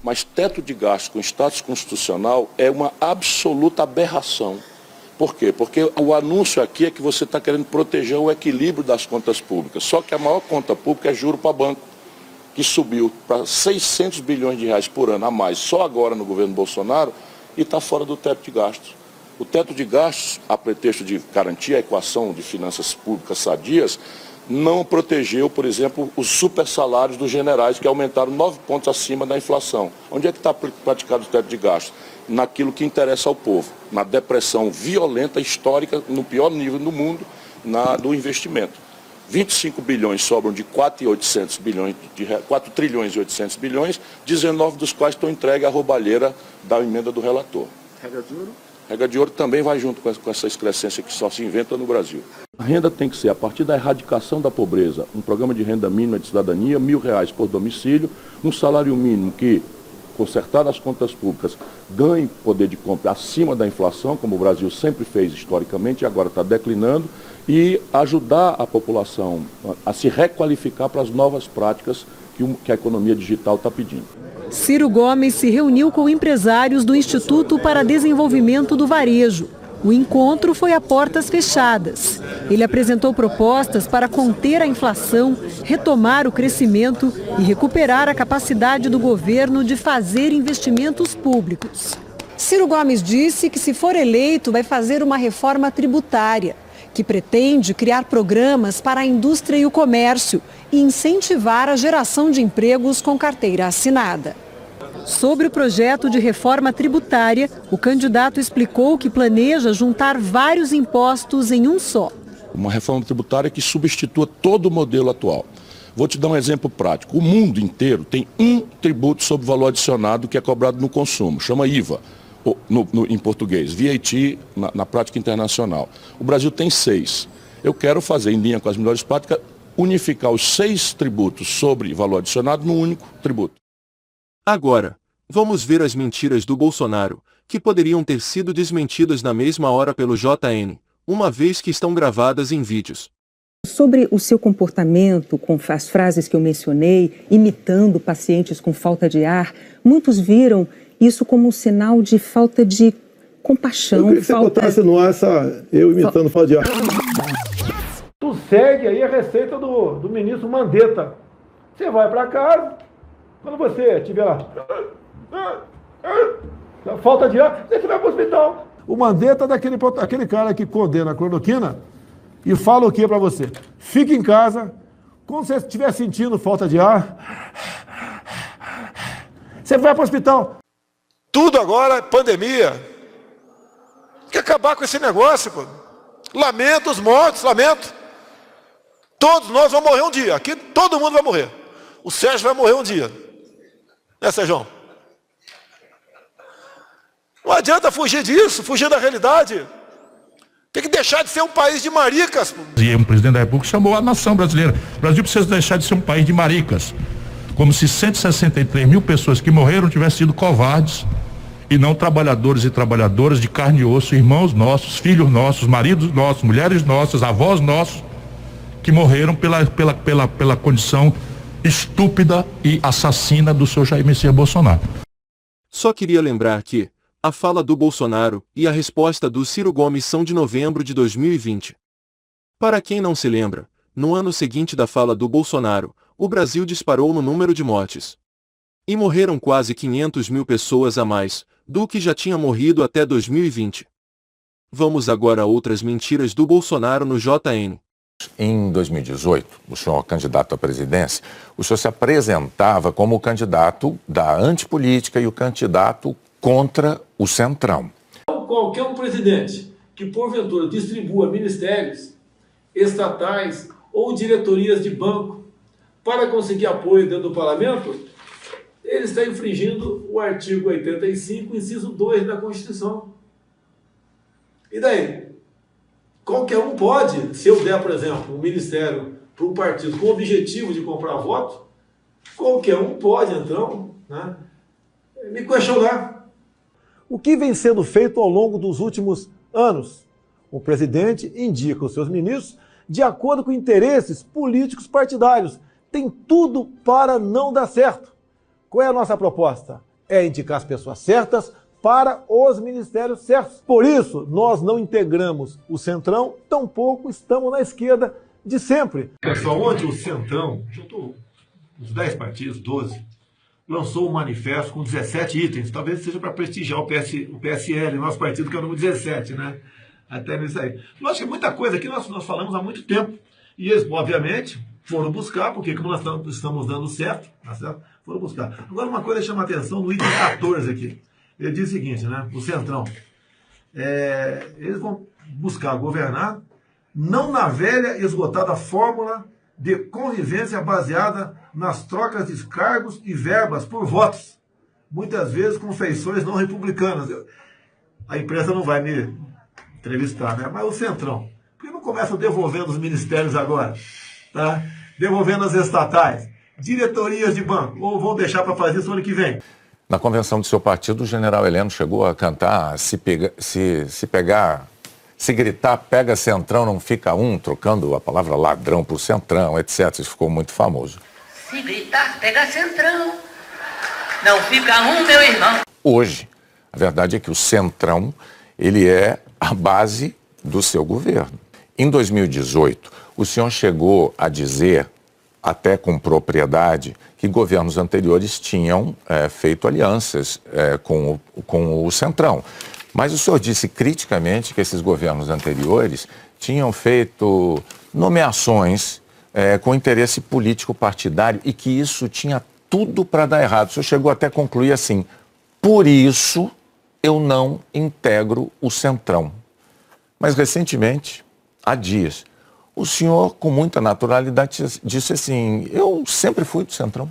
Mas teto de gastos com status constitucional é uma absoluta aberração. Por quê? Porque o anúncio aqui é que você está querendo proteger o equilíbrio das contas públicas. Só que a maior conta pública é juro para banco, que subiu para 600 bilhões de reais por ano a mais, só agora no governo Bolsonaro, e está fora do teto de gastos. O teto de gastos, a pretexto de garantir a equação de finanças públicas sadias, não protegeu, por exemplo, os super salários dos generais, que aumentaram 9 pontos acima da inflação. Onde é que está praticado o teto de gastos? Naquilo que interessa ao povo, na depressão violenta, histórica, no pior nível do mundo, do investimento. 25 bilhões sobram de 4 trilhões e 800 bilhões, 19 dos quais estão entregues à roubalheira da emenda do relator. Regra de ouro? Regra de ouro também vai junto com essa excrescência que só se inventa no Brasil. A renda tem que ser, a partir da erradicação da pobreza, um programa de renda mínima de cidadania, R$1.000 por domicílio, um salário mínimo que, consertar as contas públicas, ganhe poder de compra acima da inflação, como o Brasil sempre fez historicamente e agora está declinando, e ajudar a população a se requalificar para as novas práticas que a economia digital está pedindo. Ciro Gomes se reuniu com empresários do Instituto para Desenvolvimento do Varejo. O encontro foi a portas fechadas. Ele apresentou propostas para conter a inflação, retomar o crescimento e recuperar a capacidade do governo de fazer investimentos públicos. Ciro Gomes disse que, se for eleito, vai fazer uma reforma tributária, que pretende criar programas para a indústria e o comércio e incentivar a geração de empregos com carteira assinada. Sobre o projeto de reforma tributária, o candidato explicou que planeja juntar vários impostos em um só. Uma reforma tributária que substitua todo o modelo atual. Vou te dar um exemplo prático. O mundo inteiro tem um tributo sobre valor adicionado que é cobrado no consumo, chama IVA, em português, VAT na prática internacional. O Brasil tem 6. Eu quero fazer, em linha com as melhores práticas, unificar os 6 tributos sobre valor adicionado num único tributo. Agora, vamos ver as mentiras do Bolsonaro, que poderiam ter sido desmentidas na mesma hora pelo JN, uma vez que estão gravadas em vídeos. Sobre o seu comportamento, com as frases que eu mencionei, imitando pacientes com falta de ar, muitos viram isso como um sinal de falta de compaixão. Eu queria que você botasse no ar eu imitando falta de ar. Tu segue aí a receita do ministro Mandetta. Você vai para casa, quando você tiver lá, falta de ar, você vai para o hospital. O Mandetta é aquele cara que condena a cloroquina e fala o que para você? Fique em casa, quando você estiver sentindo falta de ar, você vai para o hospital. Tudo agora é pandemia. Tem que acabar com esse negócio, pô. Lamento os mortos, lamento. Todos nós vamos morrer um dia. Aqui todo mundo vai morrer. O Sérgio vai morrer um dia. Né, Sérgio? Não adianta fugir disso, fugir da realidade. Tem que deixar de ser um país de maricas. E o presidente da República chamou a nação brasileira. O Brasil precisa deixar de ser um país de maricas. Como se 163 mil pessoas que morreram tivessem sido covardes e não trabalhadores e trabalhadoras de carne e osso, irmãos nossos, filhos nossos, maridos nossos, mulheres nossas, avós nossos, que morreram pela condição estúpida e assassina do seu Jair Messias Bolsonaro. Só queria lembrar que a fala do Bolsonaro e a resposta do Ciro Gomes são de novembro de 2020. Para quem não se lembra, no ano seguinte da fala do Bolsonaro, o Brasil disparou no número de mortes. E morreram quase 500 mil pessoas a mais do que já tinha morrido até 2020. Vamos agora a outras mentiras do Bolsonaro no JN. Em 2018, o senhor candidato à presidência, o senhor se apresentava como o candidato da antipolítica e o candidato contra o Centrão. Qualquer um presidente que porventura distribua ministérios estatais ou diretorias de banco para conseguir apoio dentro do parlamento, ele está infringindo o artigo 85, inciso 2 da Constituição. E daí? Qualquer um pode, se eu der, por exemplo, um ministério para um partido com o objetivo de comprar voto, qualquer um pode, então, né, me questionar. O que vem sendo feito ao longo dos últimos anos? O presidente indica os seus ministros de acordo com interesses políticos partidários. Tem tudo para não dar certo. Qual é a nossa proposta? é indicar as pessoas certas para os ministérios certos. Por isso, nós não integramos o Centrão, tampouco estamos na esquerda de sempre. Pessoal, ontem o Centrão, juntou uns 10 partidos, 12, lançou um manifesto com 17 itens, talvez seja para prestigiar o PSL, nosso partido, que é o número 17, né? Até nisso aí. Lógico que muita coisa aqui nós falamos há muito tempo. E eles, obviamente, foram buscar, porque como nós estamos dando certo, tá certo? Foram buscar. Agora, uma coisa chama a atenção no item 14 aqui. Ele diz o seguinte, né? O Centrão. Eles vão buscar governar, não na velha e esgotada fórmula de convivência baseada nas trocas de cargos e verbas por votos, muitas vezes com feições não republicanas. A imprensa não vai me entrevistar, né? Mas o Centrão, por que não começam devolvendo os ministérios agora? Tá? Devolvendo as estatais, diretorias de banco, ou vão deixar para fazer isso ano que vem? Na convenção do seu partido, o general Heleno chegou a cantar se gritar, pega Centrão, não fica um, trocando a palavra ladrão por Centrão, etc. Isso ficou muito famoso. Se gritar, pega Centrão, não fica um, meu irmão. Hoje, a verdade é que o Centrão, ele é a base do seu governo. Em 2018, o senhor chegou a dizer, até com propriedade, que governos anteriores tinham feito alianças com o Centrão. Mas o senhor disse criticamente que esses governos anteriores tinham feito nomeações com interesse político partidário e que isso tinha tudo para dar errado. O senhor chegou até a concluir assim, por isso eu não integro o Centrão. Mas recentemente, há dias, o senhor com muita naturalidade disse assim, eu sempre fui do Centrão,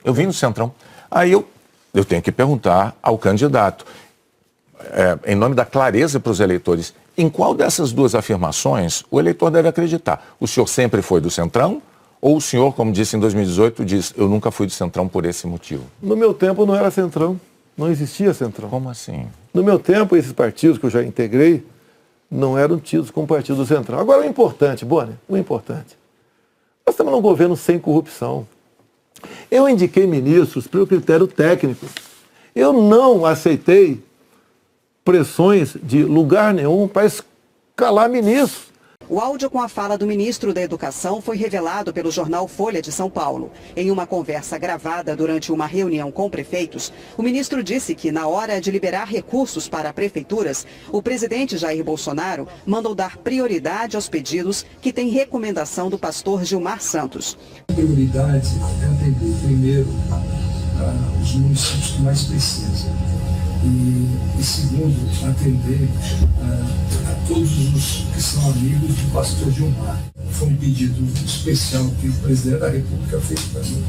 eu vim do Centrão. Aí eu tenho que perguntar ao candidato, em nome da clareza para os eleitores, em qual dessas duas afirmações o eleitor deve acreditar? O senhor sempre foi do Centrão? Ou o senhor, como disse em 2018, diz, eu nunca fui do Centrão por esse motivo? No meu tempo não era Centrão, não existia Centrão. Como assim? No meu tempo, esses partidos que eu já integrei não eram tidos como partido do Centrão. Agora, o importante, Bonner, nós estamos num governo sem corrupção. Eu indiquei ministros pelo critério técnico. Eu não aceitei pressões de lugar nenhum para escalar ministros. O áudio com a fala do ministro da Educação foi revelado pelo jornal Folha de São Paulo. Em uma conversa gravada durante uma reunião com prefeitos, o ministro disse que, na hora de liberar recursos para prefeituras, o presidente Jair Bolsonaro mandou dar prioridade aos pedidos que têm recomendação do pastor Gilmar Santos. A prioridade é atender primeiro os municípios que mais precisam. E segundo, atender a todos os que são amigos do pastor Gilmar. Foi um pedido especial que o presidente da República fez para mim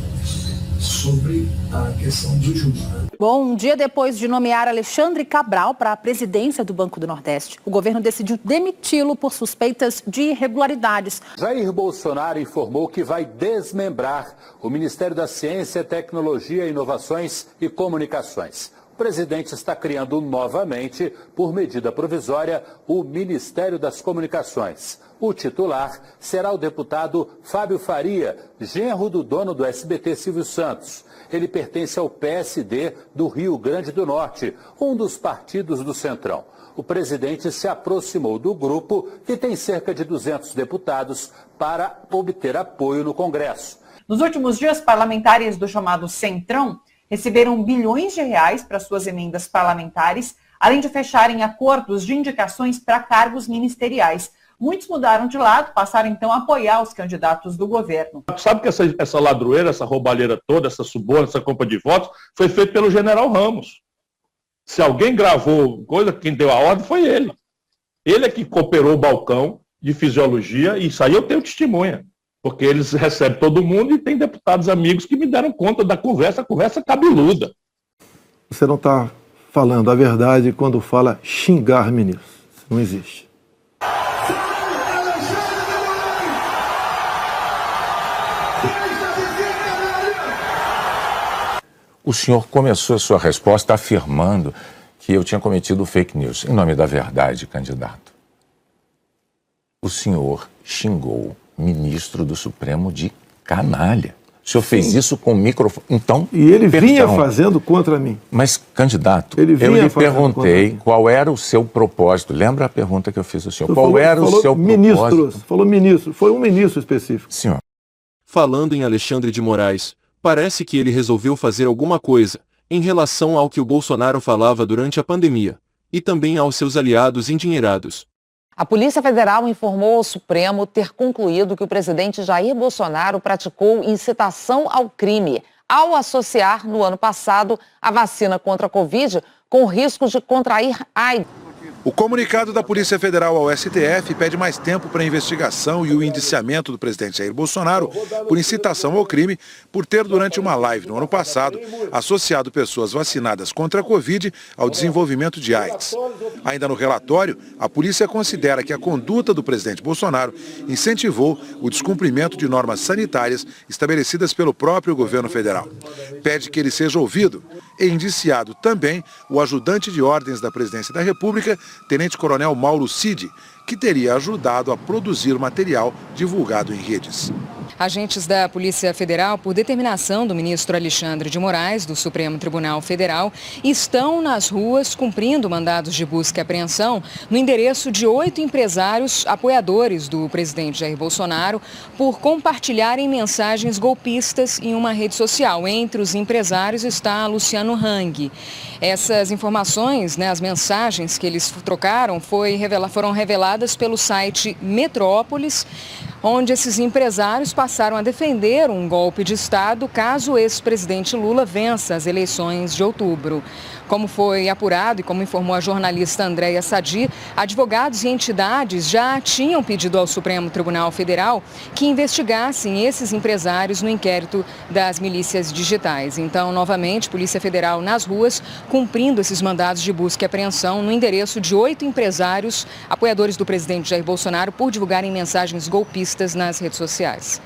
sobre a questão do Gilmar. Bom, um dia depois de nomear Alexandre Cabral para a presidência do Banco do Nordeste, o governo decidiu demiti-lo por suspeitas de irregularidades. Jair Bolsonaro informou que vai desmembrar o Ministério da Ciência, Tecnologia, Inovações e Comunicações. O presidente está criando novamente, por medida provisória, o Ministério das Comunicações. O titular será o deputado Fábio Faria, genro do dono do SBT, Silvio Santos. Ele pertence ao PSD do Rio Grande do Norte, um dos partidos do Centrão. O presidente se aproximou do grupo, que tem cerca de 200 deputados, para obter apoio no Congresso. Nos últimos dias, parlamentares do chamado Centrão receberam bilhões de reais para suas emendas parlamentares, além de fecharem acordos de indicações para cargos ministeriais. Muitos mudaram de lado, passaram então a apoiar os candidatos do governo. Sabe que essa ladroeira, essa roubalheira toda, essa suborno, essa compra de votos, foi feita pelo general Ramos. Se alguém gravou coisa, quem deu a ordem foi ele. Ele é que cooperou o balcão de fisiologia, e isso aí eu tenho testemunha. Porque eles recebem todo mundo e tem deputados amigos que me deram conta da conversa cabeluda. Você não está falando a verdade quando fala xingar ministros. Isso não existe. O senhor começou a sua resposta afirmando que eu tinha cometido fake news. Em nome da verdade, candidato, o senhor xingou ministro do Supremo de canalha. O senhor fez isso com o microfone. Então, E ele vinha fazendo contra mim. Mas, candidato, Ele vinha eu lhe fazendo perguntei contra qual era o seu propósito. Lembra a pergunta que eu fiz ao senhor? Ele Qual era o seu propósito? Falou ministro. Foi um ministro específico. Senhor. Falando em Alexandre de Moraes, parece que ele resolveu fazer alguma coisa em relação ao que o Bolsonaro falava durante a pandemia, e também aos seus aliados endinheirados. A Polícia Federal informou ao Supremo ter concluído que o presidente Jair Bolsonaro praticou incitação ao crime ao associar, no ano passado, a vacina contra a Covid com o risco de contrair AIDS. O comunicado da Polícia Federal ao STF pede mais tempo para a investigação e o indiciamento do presidente Jair Bolsonaro por incitação ao crime por ter, durante uma live no ano passado, associado pessoas vacinadas contra a Covid ao desenvolvimento de AIDS. Ainda no relatório, a polícia considera que a conduta do presidente Bolsonaro incentivou o descumprimento de normas sanitárias estabelecidas pelo próprio governo federal. Pede que ele seja ouvido e indiciado também o ajudante de ordens da Presidência da República, Tenente-Coronel Mauro Cid, que teria ajudado a produzir o material divulgado em redes. Agentes da Polícia Federal, por determinação do ministro Alexandre de Moraes, do Supremo Tribunal Federal, estão nas ruas cumprindo mandados de busca e apreensão no endereço de 8 empresários apoiadores do presidente Jair Bolsonaro por compartilharem mensagens golpistas em uma rede social. Entre os empresários está Luciano Hang. Essas informações, as mensagens que eles trocaram foram reveladas pelo site Metrópolis, onde esses empresários passaram a defender um golpe de Estado caso o ex-presidente Lula vença as eleições de outubro. Como foi apurado e como informou a jornalista Andréia Sadi, advogados e entidades já tinham pedido ao Supremo Tribunal Federal que investigassem esses empresários no inquérito das milícias digitais. Então, novamente, Polícia Federal nas ruas, cumprindo esses mandados de busca e apreensão no endereço de 8 empresários apoiadores do presidente Jair Bolsonaro por divulgarem mensagens golpistas nas redes sociais.